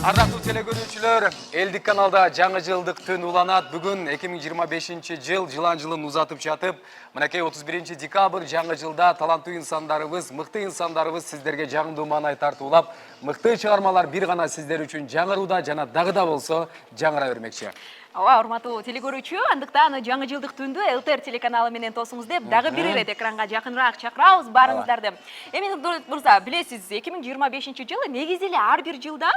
Ардактуу телекөрүүчүлөр, Элдик каналда жаңы жылдык түн уланат. Бүгүн 2025 жылан жылын узатып жатып, мынакей 31 декабрь жаңы жылда таланттуу инсандарыбыз, мыкты инсандарыбыз сиздерге жагымдуу маанай тартуулап, мыкты чыгармалар бир гана сиздер үчүн жаңырууда жана дагы да болсо жаңыра бермекчи. Ооба, урматтуу телекөрүүчү, андыктан жаңы жылдык түндү ЛТР телеканалы менен тосуңуз деп дагы бир ирет экранга жакыныраак чакырабыз баарыңыздарды. Эми мырза, билесиз, 2025 жылы негизи эле ар бир жылда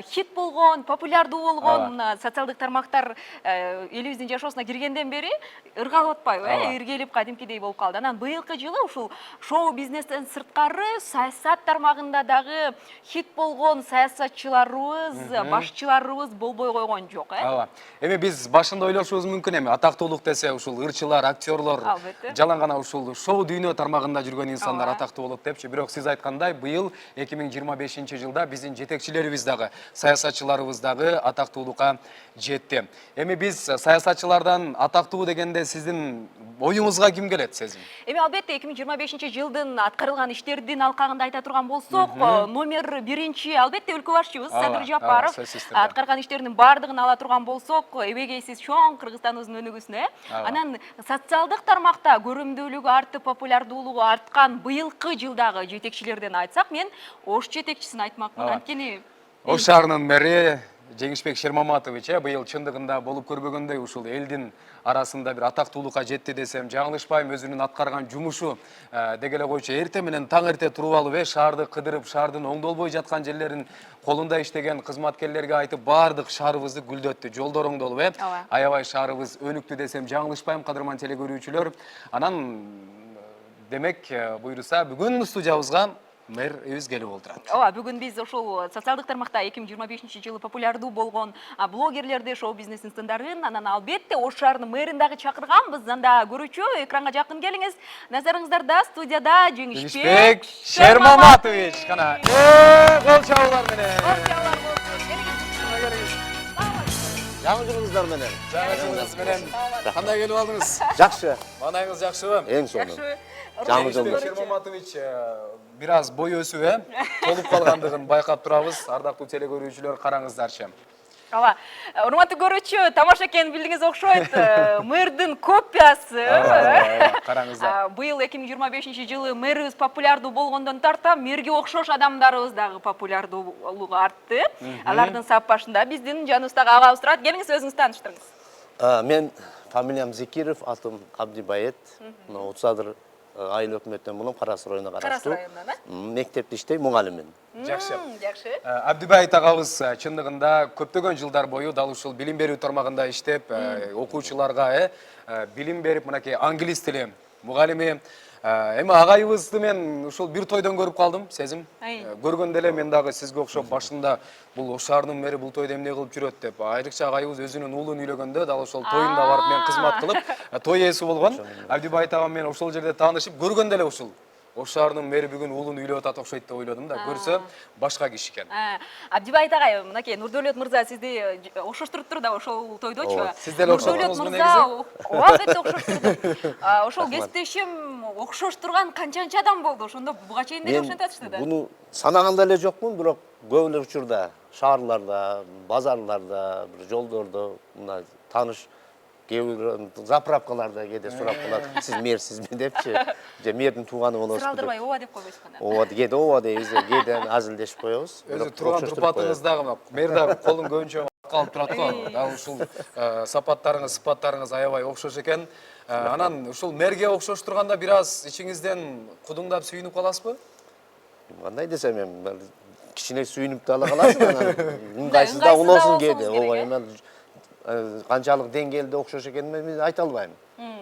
хит болгон, популярдуу болгон социалдык тармактар элибиздин жашоосуна киргенден бери ыргалып атпайбы, иргелип кадимкидей болуп калды. Анан быйылкы жылы ушул шоу бизнестен сырткары саясат тармагында дагы хит болгон саясатчыларыбыз, башчыларыбыз болбой койгон жок, Эми биз башында ойлошубуз мүмкүн эми атактуулук десе ушул ырчылар, актерлор, жалаң гана ушул шоу дүйнө тармагында жүргөн инсандар атактуу болот депчи. Бирок сиз айткандай, быйыл 2025 жылда биздин жетекчилерибиз дагы, саясатчыларыбыз дагы атактуулукка жетти. Эми биз саясатчылардан атактуу дегенде сиздин оюңузга ким келет сезим? Эми албетте 2025 жылдын аткарылган иштердин алкагында айта турган болсок, номер 1 албетте өлкө башчыбыз Садыр Жапаров. Аткарган иштеринин баардыгын ала турган болсок, эбегейсиз чоң Кыргызстаныбыздын өнүгүүсүнө. Анан социалдык тармакта көрүмдүүлүгү артып, популярдуулугу арткан быйылкы жылдагы жетекчилерден айтсак, мен Ош жетекчисин айтмакмын. Анткени Ош шаарынын мэри Жеңишбек Шермаматович быйыл чындыгында болуп көрбөгөндөй ушул элдин арасында бир атактуулукка жетти десем жаңылышпайм. Өзүнүн аткарган жумушу деге эле койчу эртең менен таң эрте туруп алып шаарды кыдырып, шаардын оңдолбой жаткан жерлерин колунда иштеген кызматкерлерге айтып, баардык шаарыбызды гүлдөттү. Жолдор оңдолуп, аябай шаарыбыз өнүктү десем жаңылышпайм, кадырман телекөрүүчүлөр. Анан демек буйруса бүгүн студиябызга мэр өз келип олтурат. Ооба, бүгүн биз ошол социалдык тармакта 2025 жылы популярдуу болгон блогерлерди, шоу бизнестин сындарын, анан албетте Ош шаарынын мэрин дагы чакырганбыз. Анда көрүүчү, экранга жакын келиңиз. Назарыңыздарда студияда Жеңишбек Шермаматович. Кана, кол чабуулар менен. Жаңы жылыңыздар менен. Жаңы жылыңыз менен. Кандай келип алдыңыз? Жакшы. Маанайыңыз жакшыбы? Эң сонун. Жаңы жылыңыз. Шермаматович бир аз бой өсүү, толуп калгандыгын байкап турабыз. Ардактуу телекөрүүчүлөр, караңыздарчы. Ооба, урматтуу көрүүчү, тамаша экенин билдиңиз окшойт. Мэрдин копиясы. Караңыздар. Быйыл 2025 жылы мэрибиз популярдуу болгондон тарта, мэрге окшош адамдарыбыз дагы популярдуулугу артты. Алардын саппашында биздин жаныбыздагы агабыз турат. Келиңиз, өзүңүз тааныштырыңыз. Мен фамилиям Зекиров, атым Абдибайет. 30 айыл өкмөттөн болом, Карас районуна караштуу. Мектепте иштейм, мугалиммин. Жакшы. Жакшы. Абдибайет агабыз чындыгында көптөгөн жылдар бою дал ушул билим берүү тармагында иштеп, окуучуларга билим берип, мынакей англис тили мугалими. Эми агайыбызды мен ушул бир тойдон көрүп калдым, сезим. Көргөндө эле мен дагы сизге окшоп башында бул Ош шаарынын мэри бул тойду эмне кылып жүрөт деп, айрыкча агайыбыз өзүнүн уулун үйлөгөндө дал ошол тоюнда барып мен кызмат кылып, той ээси болгон. Абдибайет агам менен ошол жерде таанышып, көргөндө эле ушул Ош шаарынын мэри бүгүн уулун үйлөп атат окшойт деп ойлодум да, көрсө башка киши экен. Абдибайет агай, мынакей Нурдөлөт мырза сизди окшоштуруптур да ошол тойдочу. Сиз деле окшоштуруңузбу негизи? Ооба, албетте окшоштурдум. Ошол кесиптешим окшоштурган канчанчы адам болду? Ошондо буга чейин деле ошентип атышты да. Буну санаганда эле жокмун, бирок көп эле учурда шаарларда, базарларда, бир жолдордо мына тааныш кээ заправкаларда кээде сурап калат, сиз мэрсизби депчи, же мэрдин тууганы болосузбу деп. Сыралдырбай ооба деп койбойсузбу? Ооба, кээде ооба дейбиз, кээде азилдешип коебуз. Өзү турган турпатыңыз дагы мэр дагы колун көбүнчө калып турат го. Дал ушул сапаттарыңыз, сыпаттарыңыз аябай окшош экен. Анан ушул мэрге окшош турганда бир аз ичиңизден кудуңдап сүйүнүп каласызбы? Кандай десем эми, кичине сүйүнүп да ала каласың, анан ыңгайсыз да болосуң кээде. Ооба, эми канчалык деңгээлде окшош экенин мен айта албайм.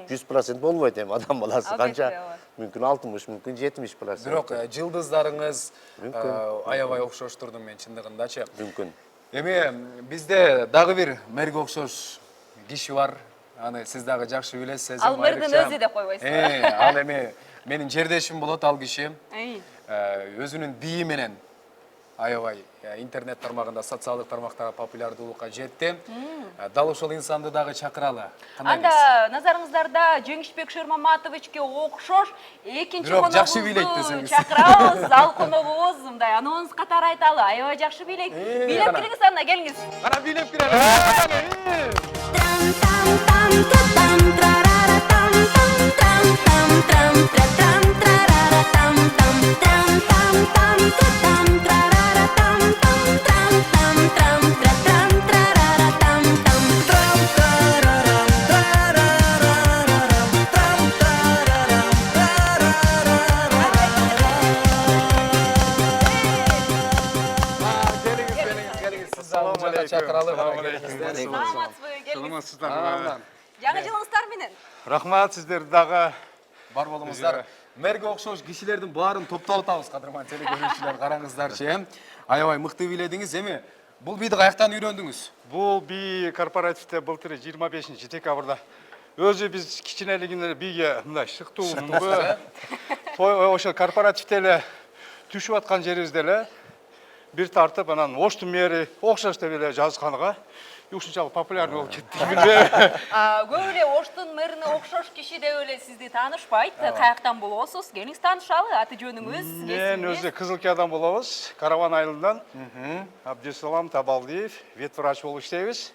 100% болбойт эми адам баласы, канча мүмкүн 60, мүмкүн 70%. Бирок жылдыздарыңыз аябай окшош турдум мен чындыгындачы. Мүмкүн. Эми бизде дагы бир мэрге окшош киши бар. Аны сиз дагы жакшы билесиз. Ал мэрдин өзү деп койбойсузбу? Ал эми менин жердешим болот ал киши. Өзүнүн бии менен аябай интернет тармагында, социалдык тармактарда популярдуулукка жетти. Дал ошол инсанды дагы чакыралы. Анда назарыңыздарда Жеңишбек Шермаматовичке окшош экинчи Бирок жакшы коногубузду бийлейт десеңиз. чакырабыз. Ал коногубуз мындай анонс катары айталы. Аябай жакшы бийлейт. Бийлеп кана. кириңиз анда, келиңиз. Кана бийлеп кирели. Келиңиз. Сиз дагы чакыралы. Саламатсызбы, келиңиз. Саламатсыздар. Жаңы жылыңыздар менен. Рахмат сіздер дағы. Бар болуңуздар. Мэрге окшош кишилердин баарын топтоп атабыз, кадырман телекөрүүчүлөр, караңыздарчы. Аябай мыкты бийледиңиз. Эми бул бийди каяктан үйрөндүңүз? Бұл би корпоративте былтыр 25 декабрда. Өзі біз кичинелигинен биге мындай шыктуубуз. Ошол корпоративтеле түшүп аткан жерибизде бир тартып анан оштун мэри окшош деп эле жазганга ушунчалык популярный болуп кетти. Көп эле Оштун мэрине окшош киши деп эле сизди таанышпайт. Каяктан болосуз? Келиңиз таанышалы. Аты жөнүңүз, Мен өзү Кызылкиядан болобуз, Караван айылынан. Абдисалам Табалдиев, ветврач болуп иштейбиз.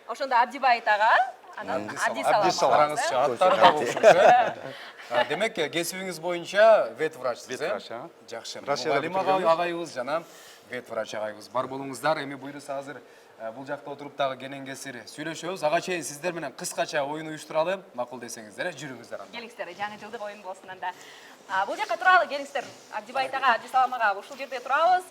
Ошондо Абдибайыт ага, анан Абдисалам. Караңызчы, аттары да болуш. Демек, кесибиңиз боюнча ветврачсыз, Ветврач, Жакшы. Россияда Мугалим агайыбыз жана ветврач агайыбыз бар болуңуздар. Эми буйруса азыр бул жакта отуруп дагы кенен-кесир сүйлөшөбүз. Ага чейин сиздер менен кыскача оюн уюштуралы. Макул десеңиздер, жүрүңүздөр анда. Келиңиздер, жаңы жылдык оюн болсун анда. Бул жакка туралы келиңиздер. Абдибайыт ага, Абдисалам ага, ушул жерде турабыз.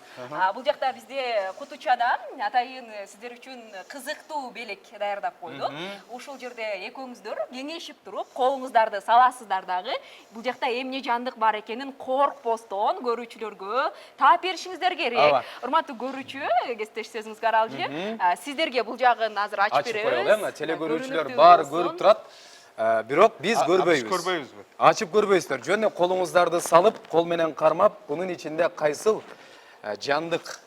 Бул жакта бизде Кутучада атайын сиздер үчүн кызыктуу белек даярдап койдук. Ушул жерде экөөңүздөр кеңешип туруп, колуңуздарды саласыздар дагы. Бул жакта эмне жандык бар экенин коркпостон көрүүчүлөргө таап беришиңиздер керек. Урматтуу көрүүчү, кесиптеш сөзүңүзгө аралчы. Сиздерге бул жагын азыр ачып беребиз. Коелу, телекөрүүчүлөр баары көрүп турат. Бирок биз көрбөйбүз. Көрбөйбүзбү? Ачып көрбөйсүздөр. Жөн эле колуңуздарды салып, кол менен кармап, бунун ичинде кайсыл жандык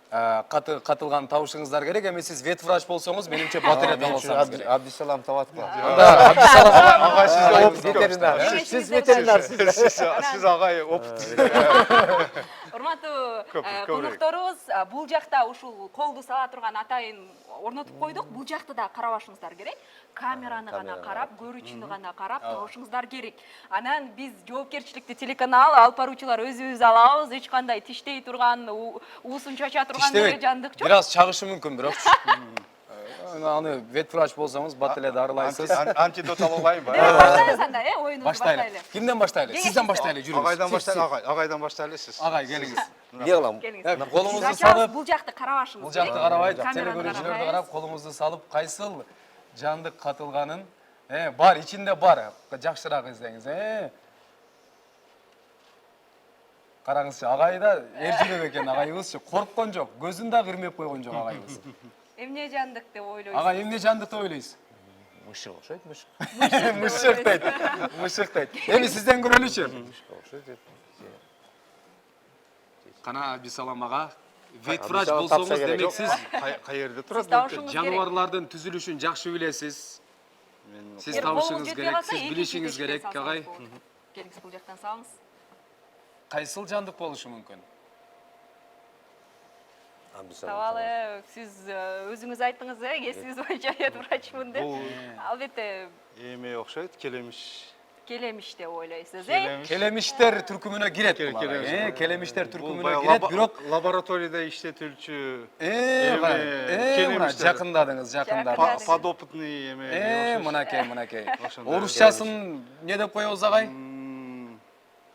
катылган табышыңыздар керек. Эми сиз ветврач болсоңуз, менимче батарея табылсаңыз керек. Абдисалам табат кылат. Анда Абдисалам Агай сизде опыт Ветеринар. көп. Сиз ветеринарсыз. Сиз агай опыт. Урматтуу Көбүрөөк. конокторубуз, бул жакта ушул колду сала турган атайын орнотуп койдук. Бул жакта да карабашыңыздар керек. Камераны гана карап, көрүүчүнү гана карап табышыңыздар керек. Анан биз жоопкерчиликтүү телеканал алып баруучулар өзүбүз алабыз. Эч кандай тиштей турган, уусун чача турган Тиштебейт. жандык жок. Бир аз чагышы мүмкүн, бирок аны ветврач болсоңуз бат эле дарылайсыз. Антидот ала алайынбы? Баштайлы анда, оюнубузду Баштайлы. баштайлы. Кимден баштайлы? Сизден баштайлы, жүрүңүз. Агайдан баштайлы, агайдан баштайлы сиз. Агай, келиңиз. Не кылам? Келиңиз. Колуңузду Сиз салып, бул жакты карабашыңыз бул жакты карабай, Камераны телекөрүүчүлөрдү карабайбыз. карап, колуңузду салып, кайсыл жандык катылганын, бар, ичинде бар. Жакшыраак издеңиз, Караңызчы, агай да эржиреп экен агайыбызчы, корккон жок, көзүн да кырмеп койгон жок агайыбыз. Эмне жандык деп ойлойсуз? Ага, эмне жандык деп ойлойсуз? Мышык окшойт, мышык. Мышык дейт. Мышык дейт. Эми сизден көрөлүчү. Окшойт. Кана Абдисалам ага, ветврач Абдисалам болсоңуз, тапса керек, демек жок? сиз Каерде турат? Табышыңыз керек. жаныбарлардын түзүлүшүн жакшы билесиз. Сиз Эгер колуңуз табышыңыз жетпей керек, калса, сиз экинчи билишиңиз тешикке керек, салсаңыз агай. болот. Келиңиз бул жактан салыңыз. Кайсыл жандык болушу мүмкүн? Табалы, сиз өзүңүз айттыңыз, кесибиз боюнча ветврачмын деп. Албетте, Эме окшойт, келемиш. келемиш деп ойлойсуз, Келемиштер түркүмүнө кирет. Келемиш. Келемиштер Бул түркүмүнө кирет, бирок лабораторияда иштетилчү мына жакындадыңыз, жакындадыңыз. подопытный эме. Мынакей. Ошондой. Орусчасын не деп коебуз агай?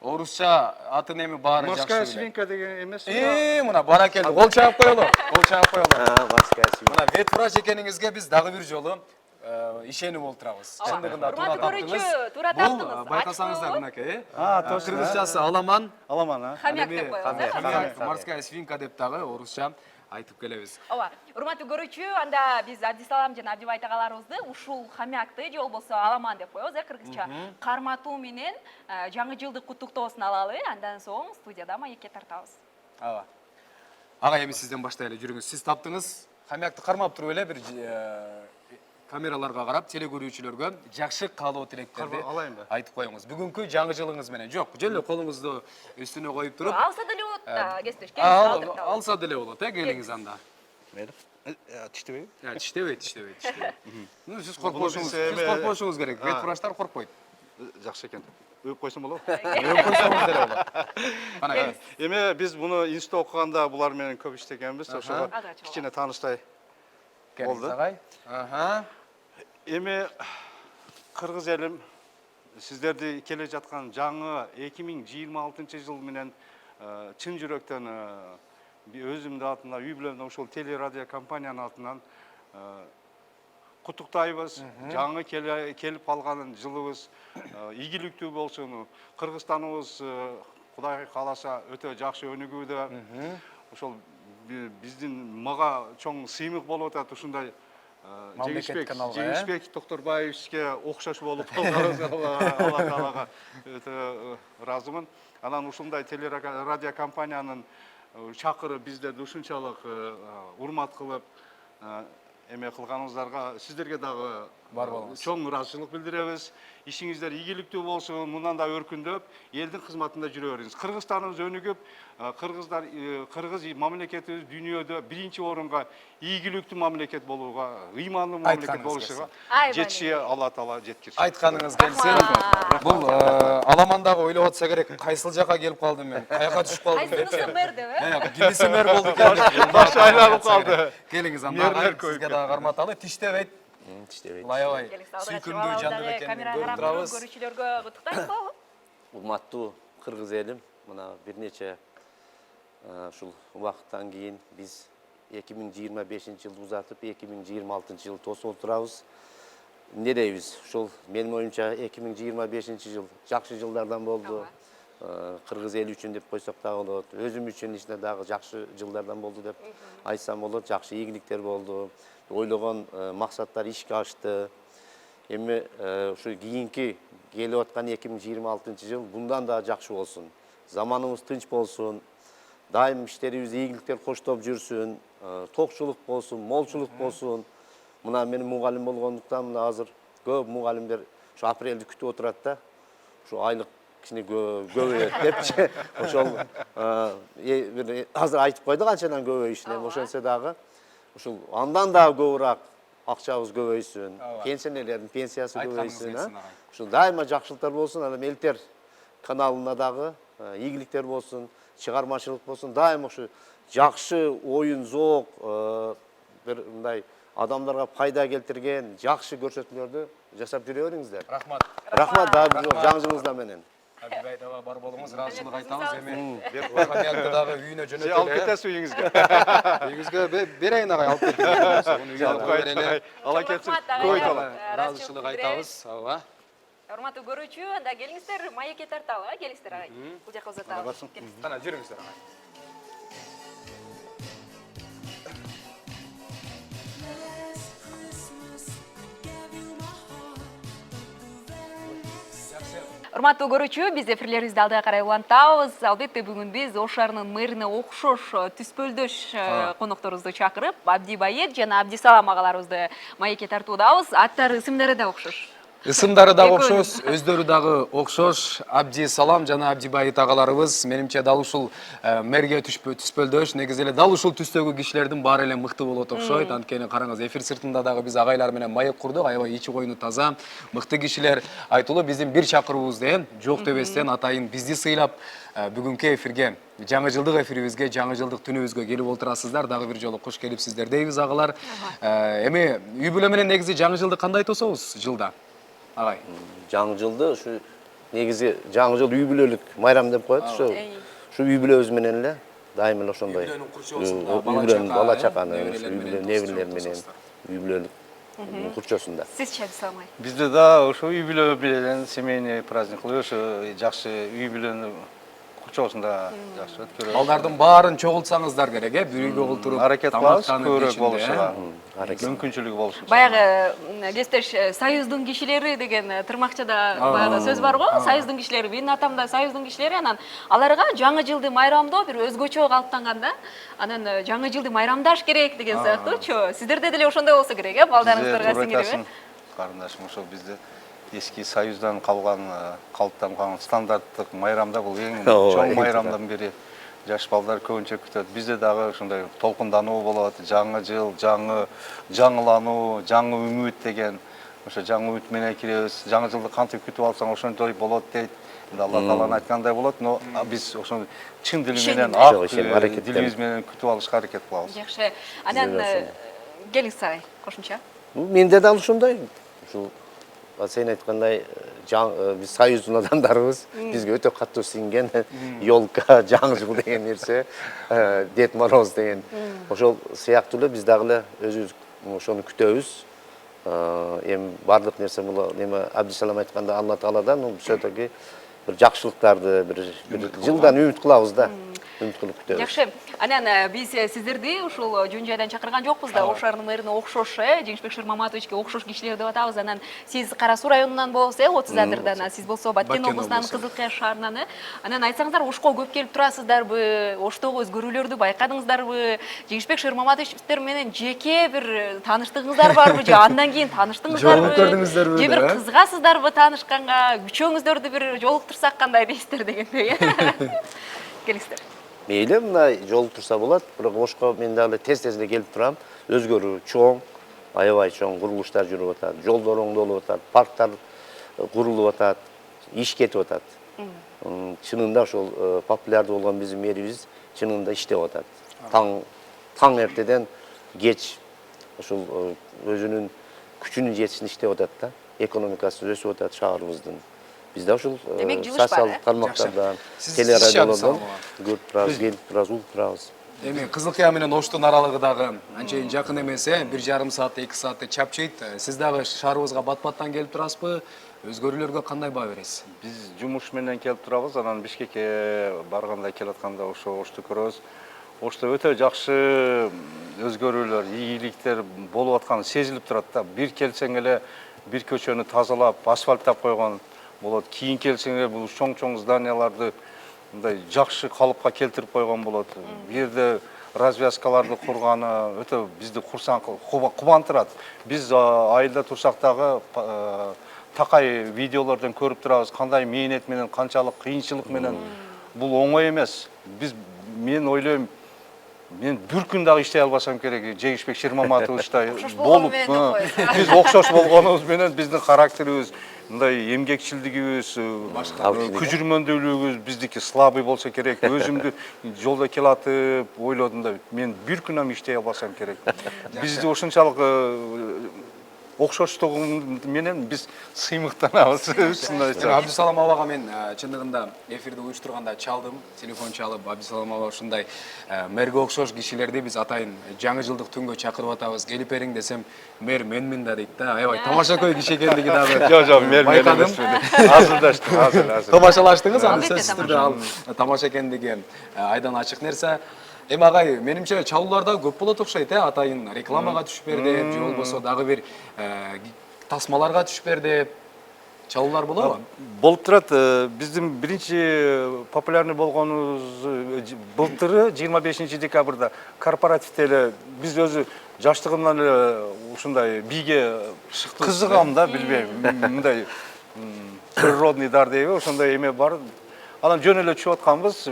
Орусча атын эми баары Морская жакшы билет. свинка деген эмес. Мына баракелди. Кол чаап коелу. Морская свинка. Мына ветврач экениңизге биз дагы бир жолу ишенип олтурабыз. Чындыгында туура таптыңыз. туура Бул таптыңыз. байкасаңыздар мынакей. точно. Кыргызчасы аламан. Аламан, Хамяк деп коебуз, Морская свинка деп дагы орусча айтып келебиз. Ооба, урматтуу көрүүчү, анда биз Абдисалам жана Абдибайыт агаларыбызды ушул хамякты же болбосо аламан деп коебуз, кыргызча карматуу менен жаңы жылдык куттуктоосун алалы, андан соң студияда маекке тартабыз. Ооба. Аға эми сизден баштайлы жүрүңүз. Сиз таптыңыз. Хамякты кармап туруп эле бир камераларга карап телекөрүүчүлөргө жакшы каалоо тилектерди алайын ба? айтып коюңуз. Бүгүнкү жаңы жылыңыз менен. Жок, жөн эле колуңузду үстүнө коюп туруп, Алса деле болот да, кесиптеш. Келиңиз алса деле болот, келиңиз анда. Мейли. Тиштебейби? Тиштебейт. Ну, сиз коркпошуңуз керек. Бет врачтар коркпойт. Жакшы экен. Өп койсом болобу? Өп койсоңуз деле болот. Кана келиңиз. Эми биз муну институтта окуганда булар менен көп иштегенбиз. Ошого Азырчы кичине тааныштай Келиңиз болду. агай. Эми кыргыз элим сиздерди келе жаткан жаңы 2026 жыл менен чын жүрөктөн өзүмдүн атымдан, үй бүлөмдөн ушул телерадио компаниянын атынан куттуктайбыз. Жаңы келип калган жылыбыз ийгиликтүү болсун. Кыргызстаныбыз Кудай кааласа өтө жакшы өнүгүүдө. Ошол биздин мага чоң сыймык болуп атат ушундай Жеңишбек Токторбаевичке окшош болуп калганыбызга Алла Таалага өтө ыраазымын. Анан ушундай телерадио компаниянын чакырып биздерди ушунчалык урмат кылып эме кылганыңыздарга сиздерге дагы бар болуңуз. Чоң ыраазычылык билдиребиз. Ишиңиздер ийгиликтүү болсун, мындан да өркүндөп, элдин кызматында жүрө бериңиз. Кыргызстаныбыз өнүгүп, кыргыз мамлекетибиз дүйнөдө биринчи орунга ийгиликтүү мамлекет болууга, ыймандуу мамлекет болушуга жетиши Алла Таала жеткирсин. Айтканыңыз келсин. Бул аламандагы ойлоп атса керек. Кайсыл жака келип калдым мен? Каяка түшүп калдым деп. Кайсынысы мэр деп, Кимиси мэр болду экен? Башы айланып калды. Келиңиз анда. Сизге дагы карматалы. Тиштебейт. Тиштебейт. Лаябай. Келиңиз Сүйкүмдүү жандык экенин камераға көрүп карап турабыз. көрүүчүлөргө куттуктайбызбы? Урматтуу кыргыз элим, мына бир нече ушул убакыттан кийин биз 2025 жылды узатып, 2026 жыл тосуп отурабыз. Эмне дейбиз? Ушул менин оюмча 2025 жыл жакшы жылдардан болду. Кыргыз эли үчүн деп койсок дагы болот. Өзүм үчүн ичинде дагы жакшы жылдардан болду деп айтсам болот. Жакшы ийгиликтер болду. Ойлогон максаттар ишке ашты. Эми ушу кийинки келип аткан 2026 жыл bundan да жакшы болсун. Заманыбыз тынч болсун. Дайым иштерибиз ийгиликтер коштоп жүрсүн. Токчулук болсун, молчулук болсун. Мына менин мугалим болгондуктан мына азыр көп мугалимдер ушу апрелди күтүп отурат да. Ушу айлык кичине көбөйөт депчи. Ошол азыр айтып койду канчадан көбөйүшүн. Ошонсо дагы ушул андан дагы көбүрөөк акчабыз көбөйсүн, пенсионерлердин пенсиясы көбөйсүн. Ушул дайыма жакшылыктар болсун, анан Элтер каналына дагы ийгиликтер болсун, чыгармачылык болсун. Дайыма ушу жакшы оюн зоок, бир мындай адамдарга пайда келтирген жакшы көрсөтүүлөрдү жасап жүрө бериңиздер. Рахмат. Рахмат дагы бир жаңы жылыңыздар менен. Абибай дагы бар болуңуз, ыраазычылык айтабыз. Эми Камиякты дагы үйүнө Сиз алып жөнөтөлү. кетесиз үйүңүзгө. Үйүңүзгө берейин агай, алып кетиңиз. Ала кетсин. Көп ыраазычылык айтабыз. Ооба. Урматтуу көрүүчү, анда келиңиздер, маекке тарталы, келиңиздер агай. Бул жака узатабыз. Кана жүрүңүздөр агай. Урматтуу көрүүчү, биз эфирлерибизди алдыга карай улантабыз. Албетте бүгүн биз Ош шаарынын мэрине окшош түспөлдөш конокторубузду чакырып, Абдибайет жана Абдисалам агаларыбызды маекке тартуудабыз. Аттары, исимдери да окшош. Ысымдары дагы окшош, өздөрү дагы окшош. Абдисалам жана Абдибайет агаларыбыз менимче дал ушул мэрге түспөлдөш, негизи эле дал ушул түстөгү кишилердин баары эле мыкты болот окшойт. Анткени караңыз, эфир сыртында дагы биз агайлар менен маек курдук, аябай ичи койну таза, мыкты кишилер. Айтылуу биздин бир чакыруубузду жок дебестен атайын бизди сыйлап бүгүнкү эфирге, жаңы жылдык эфирибизге, жаңы жылдык түнүбүзгө келип отурасыздар. Дагы бир жолу кош келипсиздер дейбиз агалар. Эми үй бүлө менен негизи жаңы жылды кандай тособуз жылда? Агай. Жаңы жылды ушу негизи жаңы жыл үй бүлөлүк майрам деп коет. Ушу үй бүлөбүз менен эле дайым эле ошондой. Үй бүлөнүн бала чаканы, неберелер менен үй бүлөлүк курчосунда. Сиз Абдисалам агай? Бизде да ошо үй бүлө менен семейный праздник кылып, ошо жакшы үй бүлөнү кучоосунда жакшы өткөрөбүз. Балдардын баарын чогултсаңыздар керек, бирге отуруп Аракет кылабыз тамактанып көбүрөөк кечинде, болушуга. Мүмкүнчүлүгү болушунча. Баягы кесиптеш союздун кишилери деген тырмакчада баягы сөз бар го. Союздун кишилери, менин атам да союздун кишилери, анан аларга жаңы жылды майрамдоо бир өзгөчө калыптанган да. Анан жаңы жылды майрамдаш керек деген сыяктуучу. Сиздерде деле ошондой болсо керек, балдарыңыздарга сиңирип. Карындашым, ошол бизде эски союздан калган, калыптанган стандарттык майрамда бул эң чоң майрамдан бири. Жаш балдар көбүнчө күтөт. Бизде дагы ушундай толкундануу болот. Жаңы жыл, жаңылануу, жаңы үмүт деген. Ошо жаңы үмүт менен киребиз. Жаңы жылды кантип күтүп алсаң ошондой болот дейт. Алла Тааланын айткандай болот, но биз ошону чын дил менен, ак дилибиз менен күтүп алышка аракет кылабыз. Жакшы. Анан келиңиз сарай кошумча. Менде да ошондой. Ушул сен айткандай биз союздун адамдарыбыз, бизге өтө катуу сиңген елка, жаңы жыл деген нерсе, Дед Мороз деген. Ошол сыяктуу эле биз дагы эле өзүбүз ошону күтөбүз. Эми бардык нерсе бул неме Абдисалам айтканда Алла Тааладан все-таки бир жакшылыктарды, бир жылдан үмүт кылабыз да. Үмүт кылып күтөбүз. Жакшы. Анан биз сиздерди ушул жөн жайдан чакырган жокпуз да. Ош шаарынын окшош, Жеңишбек Шырмаматовичке окшош кишилер деп атабыз. Анан сиз Кара Суу районунан болсо, 30 адырдан, сиз болсо Баткен облусунан Кызылкая шаарынан. Анан айтсаңыздар, Ошко көп келип турасыздарбы? Оштогу өзгөрүүлөрдү байкадыңыздарбы? Жеңишбек Шырмаматовичтер менен жеке бир тааныштыгыңыздар барбы? Же андан кийин тааныштыңыздарбы? Жолугуп көрдүңүздөрбү? Же бир кызыгасыздарбы таанышканга? Үчөөңүздөрдү бир жолуктурсак кандай дейсиздер дегендей. Келиңиздер. Мейли мына жол турса болот, бирок Ошко мен дагы тез-тез эле келип турам. Өзгөрүү чоң, аябай чоң курулуштар жүрүп атат, жолдор оңдолуп атат, парктар курулуп атат, иш кетип атат. Чынында ошол популярдуу болгон биздин мэрибиз чынында иштеп атат. Таң эртеден кеч ошол өзүнүн күчүнүн жетишин иштеп атат да. Экономикасы өсүп атат шаарыбыздын. Bizde ошол социалдык тармактардан, телерадиолордон көрүп турабыз, келип турабыз, угуп турабыз. Эми Кызылкая менен Оштун аралыгы дагы анчейин жакын эмес, 1,5 саат, 2 саатты чапчыйт. Сиз дагы шаарыбызга бат-баттан келип турасызбы? Өзгөрүүлөргө кандай баа бересиз? Биз жумуш менен келип турабыз, анан Бишкекке барганда келатканда Ошту көрөбүз. Ошто өтө жакшы өзгөрүүлөр, ийгиликтер болуп атканы сезилип турат да. Бир келсең эле бир көчөнү тазалап, асфальттап койгон болот. Кийин келсеңер бул чоң-чоң зданияларды мындай жакшы калыпка келтирип койгон болот. Бу жерде развязкаларды курганы өтө бизди курсаң кубандырат. Биз айылда турсак дагы такай видеолордон көрүп турабыз, кандай мээнет менен, канчалык кыйынчылык менен. Бул оңой эмес. Мен ойлойм, мен бир күн дагы иштей албасам керек, Жеңишбек Шырмаматовичтай болуп, биз окшош болгонубуз менен биздин характерибиз, мындай эмгекчилдигибиз, күжүрмөндүүлүгүбүз биздики слабый болсо керек. Өзүмдү жолдо келатып ойлодум да, мен бир күн ам иштей албасам керек. Бизди ошончалык окшоштугу менен биз сыймыктанабыз. Абдисалам абага мен чындыгында эфирди уюштурганда чалдым, телефон чалып, Абдисалам аба ушундай мэрге окшош кишилерди биз атайын жаңы жылдык түнгө чакырып атабыз. Келип бериң десем, мэр менмин да дейт да. Аябай тамашакөй киши экендиги дагы. Жок, мэр эмес. Азырдаштым, азыр. Тамашалаштыңыз, аны сөзсүз түрдө ал тамаша экендиги айдан ачык нерсе. Эми агай, менимче чалууларда көп болот окшойт, атайын рекламага түшүп берди, же болбосо дагы бир тасмаларга түшүп берди. Чалуулар болобу? Болуп турат. Биздин биринчи популярный болгонубуз былтыры 25 декабрда корпоративде эле биз өзү жаштыгымдан эле ушундай бийге кызыгам да, билбейм. Мындай природный дар дейби, ошондой эме бар. Анан жөн эле чыгып атканбыз,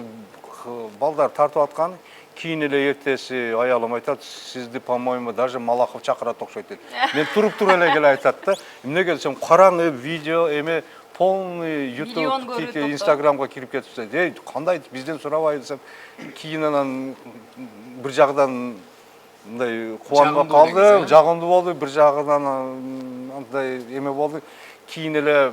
балдар тартып аткан. Кийин эле эртеси аялым айтат, сизди, по-моему, даже Малахов чакырат окшойт дейт. Мен туруп эле келе айтат да. Эмне келсем, караңы видео эме полный YouTube, Instagramга кирип кетипсиз. Кандай бизден сурабай десем, кийин анан бир жагдан мындай кубанып калды, жагымдуу болду, бир жагынан андай эме болду. Кийин эле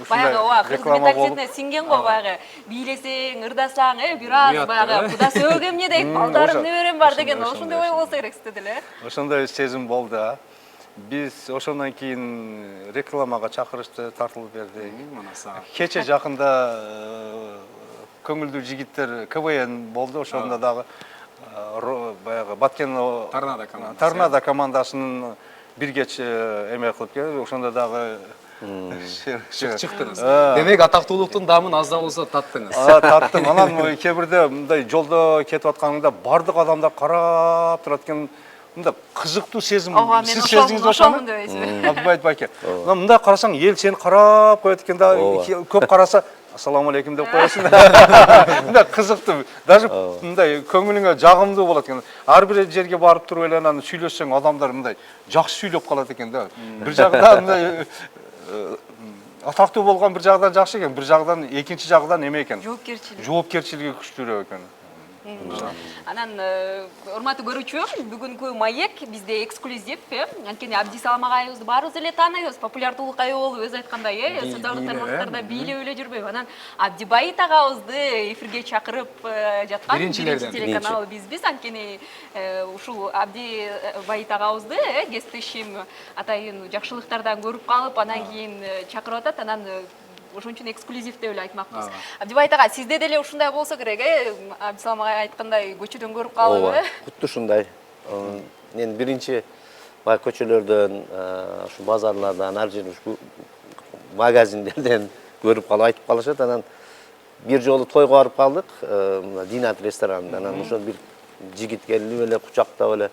баягы кыз менталитетине сиңген го, баягы бийлесең, ырдасаң, бир аз баягы куда сөөгө эмне дейт, балдарым неберем бар деген ошондой ой болсо керек сизде деле. Ошондой сезим болду. Биз ошондон кийин рекламага чакырышты, тартылып берди. Кече жакында көңілді жігіттер КВН болды, ошонда дагы баягы Баткен Торнадо командасынын биргечи эме кылып келип, ошондо дагы чыктыңыз. Демек атактуулуктун дамын аз да болсо таттыңыз. Таттым. Анан кээ бирде мындай жолдо кетип атканыңда бардык адамдар карап турат экен. Мында кызыктуу сезим. Сиз сездиңиз ошону? Абдыбайт байке. Мында карасаң эл сени карап коет экен да, көп караса ассаламу алейкум деп коесуң. Мында кызыктуу. Даже мындай көңүлүңө жагымдуу болот экен. Ар бир жерге барып туруп эле анан сүйлөшсөң адамдар мындай жакшы сүйлөп калат экен да. Бир жагда мындай атактуу болгон бир жагдан жакшы экен, бир жагдан экинчи жагдан эме экен. Жоопкерчилиги күчтүүрөөк экен. Анан урматтуу көрүүчү, бүгүнкү маек бизде эксклюзив, анткени Абдисалам агайыбызды баарыбыз эле тааныйбыз, популярдуулукка ээ болуп, өзү айткандай, социалдык тармактарда бийлеп эле жүрбөйбү. Анан Абдибайыт агабызды эфирге чакырып жаткан биринчи телеканал бизбиз, анткени ушул Абдибайыт агабызды кесиптешим атайын жакшылыктардан көрүп калып, анан кийин чакырып атат, анан ошон үчүн эксклюзив деп эле айтмакпыз. Абдибайыт ага, сизде деле ушундай болсо керек, Абдисалам агай айткандай көчөдөн көрүп калып, Кутту ушундай. Мен биринчи баягы көчөлөрдөн, ушу базарлардан, ар жерден, магазиндерден көрүп калып айтып калышат. Анан бир жолу тойго барып калдык, Динат ресторанында. Анан ошол бир жигит келип эле кучактап эле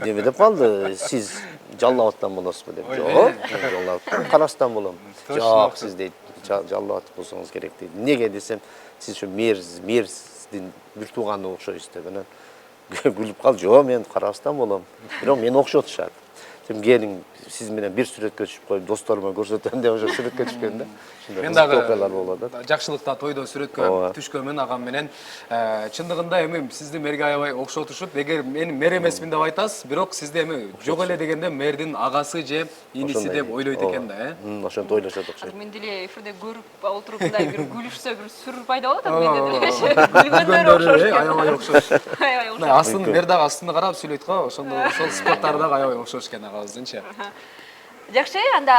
деме деп калды. Сиз Жалал Абадтан болосузбу деп. Жок, Жалал Абадтан, Карастан болом. Жок, сиз дейт, Жалал Абад болсоңуз керек дейт. Неге десем, сиз ушу Мерздин бир тууганы окшойсуз деп. Анан күлүп калды. Жок, мен Карастан болом. Бирок мени окшотушат. Сен келиң, сиз менен бир сүрөткө түшүп коюп, досторума көрсөтөм деп ошо сүрөткө түшкөн да. Мен дагы жакшылыкта тойдо сүрөткө түшкөнмүн агам менен. Чындыгында эми сизди мерге аябай окшотушуп, эгер мен мер эмесмин деп айтасыз, бирок сизде эми жок эле дегенде мердин агасы же иниси деп ойлойт экен да, Ошентип ойлошот окшойт. мен деле эфирде көрүп отуруп мындай бир күлүшсө бир сүр пайда болот, менде деле күлгөндөр окшош экен. Аябай окшош. Астын мер дагы астын карап сүйлөйт го, ошондо ошол сыпаттары дагы аябай окшош экен агабыздынчы. Жакшы, анда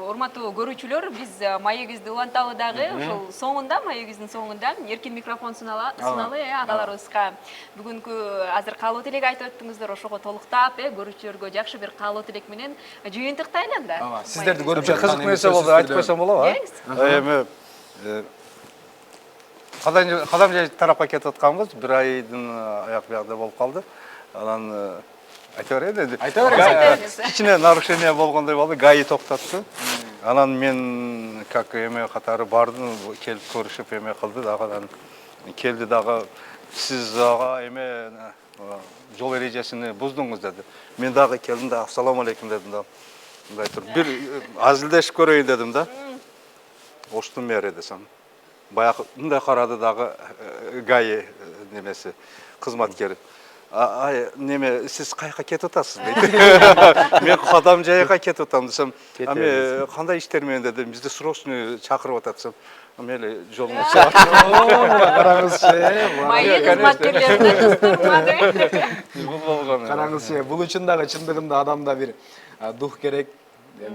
урматтуу көрүүчүлөр, биз маегибизди уланталы дагы, ошол соңунда, маегибиздин соңунда эркин микрофон суналалы агаларыбызга. Бүгүнкү азыр каалоо тилек айтып өттүңүздөр, ошого толуктап, көрүүчүлөргө жакшы бир каалоо тилек менен жыйынтыктайлы анда. Сиздерди көрүп жаткан кызык нерсе болду, айтып койсом болобу? Эми кадам жай тарапка кетип атканбыз, бир айдын аяк биягында болуп калды. Анан айта берейин. Кичине нарушение болгондой болду, ГАИ токтотту. Анан мен как эме катары бардым, келип көрүшүп эме кылды дагы, анан келди дагы сиз ага эме жол эрежесин буздуңуз деди. Мен дагы келдим да ассаламу алейкум дедим да. Мындай туруп бир азилдешип көрөйүн дедим да. Оштун мэри десем. Баягы мындай карады дагы ГАИ немеси кызматкери. Неме, сиз кайка кетип атасыз дейт. Мен кадам жайга кетип атам десем, ами кандай иштер менен дедим, бизди срочный чакырып атат десем, мели жолуңуз чыгат. Караңызчы, Майы кызматкерлеринен кыстырмады. Бул болгон. караңызчы, бул үчүн дагы чындыгында адамда бир дух керек.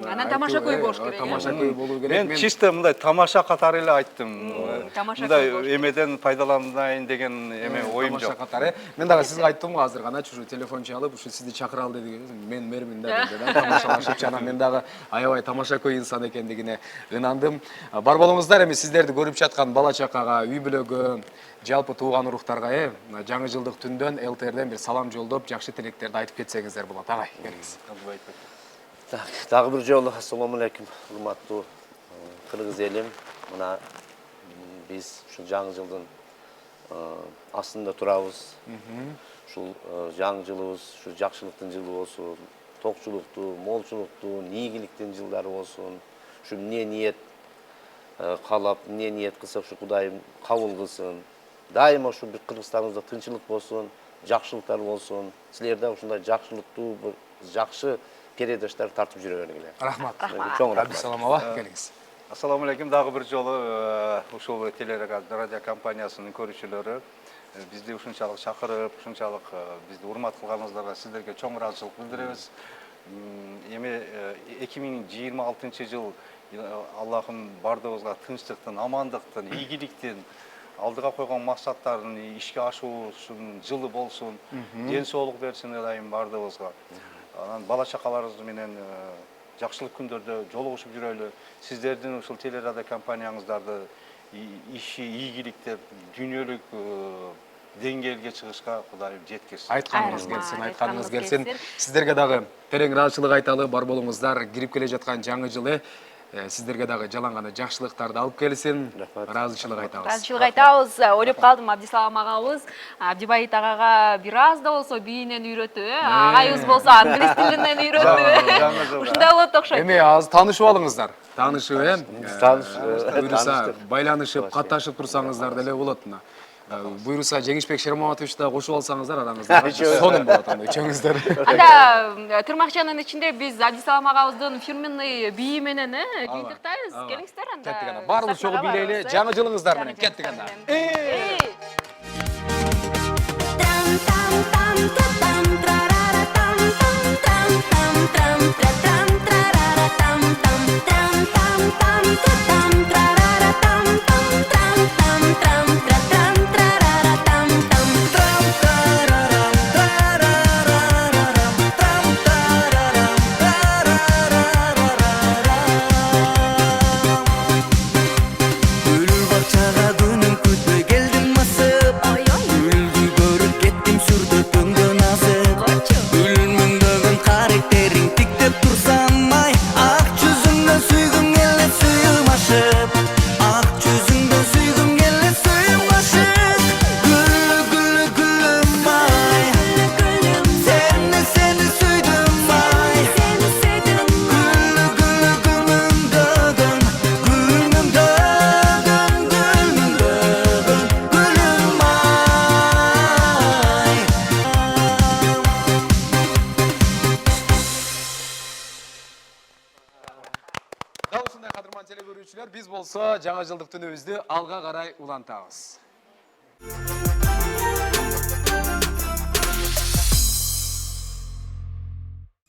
Анан тамаша көй болуш керек. Тамаша көй болуу керек. Мен чисто мындай тамаша катары эле айттым. Тамаша мындай эмеден пайдаланайын деген эме оюм Тамаша жок. катары. Мен дагы сизге айттым го азыр гана, ушу телефон чалып, ушу сизди чакыралы деди. Мен мермин да деди. Тамашалашып жана мен дагы аябай тамаша көй инсан экендигине ынандым. Бар болуңуздар, эми сиздерди көрүп жаткан бала чакага, үй бүлөгө, жалпы тууган уруктарга жаңы жылдык түндөн ЛТРден бир салам жолдоп, жакшы тилектерди айтып кетсеңиздер болот. Агай, келиңиз. Дагы бир жолу ассаламу алейкум, урматтуу кыргыз элим. Мына биз ушул жаңы жылдын астында турабыз. Ушул жаңы жылыбыз ушу жакшылыктын жылы болсун, токчулуктуу, молчулуктуу, ийгиликтин жылдары болсун. Ушу эмне ниет каалап, эмне ниет кылсак ушу Кудайым кабыл кылсын. Дайыма ушу бир Кыргызстаныбызда тынчылык болсун, жакшылыктар болсун. Силер да ушундай жакшылыктуу, жакшы передаштар тартып жүрө бергиле. Рахмат. Чоң рахмат. Абдисалам ага, келиңиз. Ассаламу алейкум, дагы бир жолу ушул телерадио компаниясынын көрүүчүлөрү бизди ушунчалык чакырып, ушунчалык бизди урмат кылганыңыздарга сиздерге чоң ыраазычылык билдиребиз. Эми 2026 жыл Аллахым бардыгыбызга тынчтыктын, амандыктын, ийгиликтин, алдыга койгон максаттарын ишке ашуусун жылы болсун, ден соолук берсин элайым бардыгыбызга. Анан бала чакаларыбыз менен жакшылык күндөрдө жолугушуп жүрөлү. Сиздердин ушул телерадио компанияңыздарды иши ийгиликтеп, дүйнөлүк деңгээлге чыгышка Кудайым жеткирсин. Айтканыңыз Айрым, келсин, айтканыңыз айтканыңыз келсин. келсин. Сиздерге дагы терең ыраазычылык айталы, бар болуңуздар. Кирип келе жаткан жаңы жылы сиздерге дагы жалаң гана жакшылыктарды алып келсин. Ыраазычылык айтабыз. Ыраазычылык айтабыз. Ойлоп калдым, Абдислам агабыз Абдибайит агага бир аз да болсо бийинен үйрөтүп, агайыбыз болсо англис тилинен үйрөтүп. Ушундай болот окшойт. Эми аз таанышып алыңыздар. Таанышып, буюрса Таанышып. байланышып, катташып турсаңыздар деле болот мына. Буюрса Жеңишбек Шермаматович да кошуп алсаңыздар араңызда. Сонун болот анда үчөөңүздөр. Анда тырмакчанын ичинде биз Абдислам агабыздын фирменный бийи менен жыйынтыктайбыз. Келиңиздер анда. Кеттик анда. Баарыбыз чогуу бийлейли. Жаңы жылыңыздар менен кеттик анда. Gül bahçaga günüm kütmey geldim masıp Gülgü görüp kettim sürdü döngön azıp Gülmüngdөгün karakterin tiktep tursam ay Ak yüzüngdön süygüm gelle suyum aşıp Ak yüzüngdön süygüm gelle suyum aşıp Güllü güllü gülüm ay Seni süydüm ay Güllü güllü gülmüngdөгün Gülmüngdөгün gülüm ay Дал ушундай кадырман теле көрүүчүлөр, биз болсо жаңы жылдык түнүбүздү алга карай улантабыз.